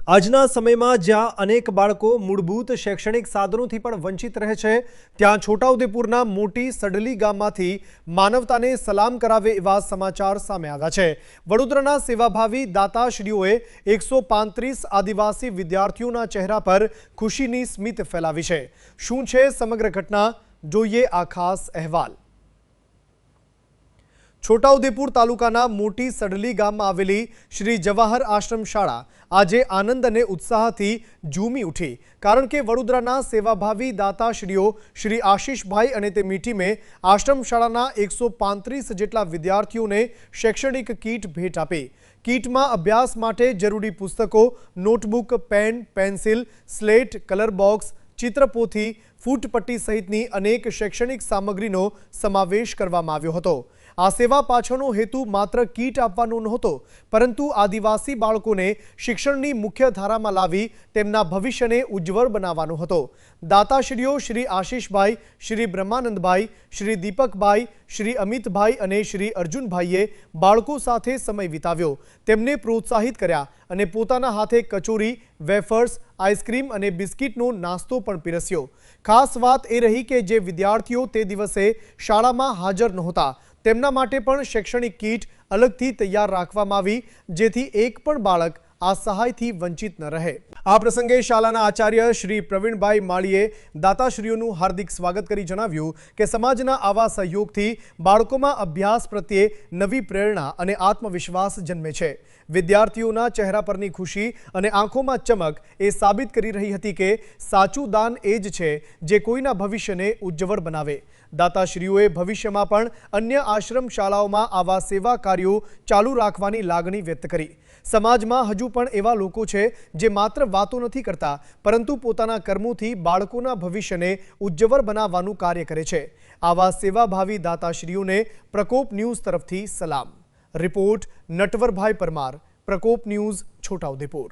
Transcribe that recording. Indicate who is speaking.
Speaker 1: આજના સમયમાં જ્યાં અનેક બાળકો મૂળભૂત શૈક્ષણિક સાધનોથી પણ વંચિત રહે છે, ત્યાં છોટાઉદેપુરના મોટી સડલી ગામમાંથી માનવતાને સલામ કરાવે એવા સમાચાર સામે આવ્યા છે। વડોદરાના સેવાભાવી દાતાશ્રીઓએ 135 આદિવાસી વિદ્યાર્થીઓના ચહેરા પર ખુશીની સ્મિત ફેલાવી છે। શું છે સમગ્ર ઘટના, જોઈએ આ ખાસ અહેવાલ। છોટાઉદેપુર તાલુકાના મોટી સડલી ગામમાં આવેલી શ્રી જવાહર આશ્રમ શાળા આજે આનંદ અને ઉત્સાહથી ઝૂમી ઉઠી, કારણ કે વડોદરાના સેવાભાવી દાતાશ્રીઓ શ્રી આશીષભાઈ અને તેમની ટીમે આશ્રમ શાળાના 135 જેટલા વિદ્યાર્થીઓને શૈક્ષણિક કીટ ભેટ આપી। કીટમાં અભ્યાસ માટે જરૂરી પુસ્તકો, notebook, pen, pencil, slate, colour box, ચિત્રપોથી, ફૂટપટ્ટી સહિતની અનેક શૈક્ષણિક સામગ્રીનો સમાવેશ કરવામાં આવ્યો હતો। આ સેવા પાછળનો હેતુ માત્ર કીટ આપવાનો નહોતો, પરંતુ આદિવાસી બાળકોને શિક્ષણની મુખ્ય ધારામાં લાવી તેમના ભવિષ્યને ઉજ્જવળ બનાવવાનો હતો। દાતાશ્રીઓ શ્રી આશીષભાઈ, શ્રી બ્રહ્માનંદભાઈ, શ્રી દીપકભાઈ, શ્રી અમિતભાઈ અને શ્રી અર્જુનભાઈએ બાળકો સાથે સમય વિતાવ્યો, તેમને પ્રોત્સાહિત કર્યા અને પોતાના હાથે કચોરી, વેફર્સ, આઈસ્ક્રીમ અને બિસ્કિટનો નાસ્તો પણ પીરસ્યો। ખાસ વાત એ રહી કે જે વિદ્યાર્થીઓ તે દિવસે શાળામાં હાજર નહોતા, તેમના માટે પણ શૈક્ષણિક કીટ અલગથી તૈયાર રાખવામાં આવી, જેથી એક પણ બાળક આ સહાયથી વંચિત ન રહે। આ પ્રસંગે શાળાના આચાર્ય શ્રી પ્રવીણભાઈ માળીએ દાતાશ્રીઓનું હાર્દિક સ્વાગત કરી જણાવ્યું કે સમાજના આવા સહયોગથી બાળકોમાં અભ્યાસ પ્રત્યે નવી પ્રેરણા અને આત્મવિશ્વાસ જન્મે છે। વિદ્યાર્થીઓના ચહેરા પરની ખુશી અને આંખોમાં ચમક એ સાબિત કરી રહી હતી કે સાચું દાન એ જ છે જે કોઈના ભવિષ્યને ઉજ્જવળ બનાવે। દાતાશ્રીઓએ ભવિષ્યમાં પણ અન્ય આશ્રમ શાળાઓમાં આવા સેવા કાર્યો ચાલુ રાખવાની લાગણી વ્યક્ત કરી। સમાજમાં હજુ પણ એવા લોકો છે જે માત્ર વાતો નથી કરતા, પરંતુ પોતાના કર્મોથી બાળકોના ભવિષ્યને ઉજ્જવળ બનાવવાનું કાર્ય કરે છે। આવા સેવાભાવી દાતાશ્રીઓને પ્રકોપ ન્યૂઝ તરફથી સલામ। રિપોર્ટ નટવરભાઈ પરમાર, પ્રકોપ ન્યૂઝ, છોટાઉદેપુર।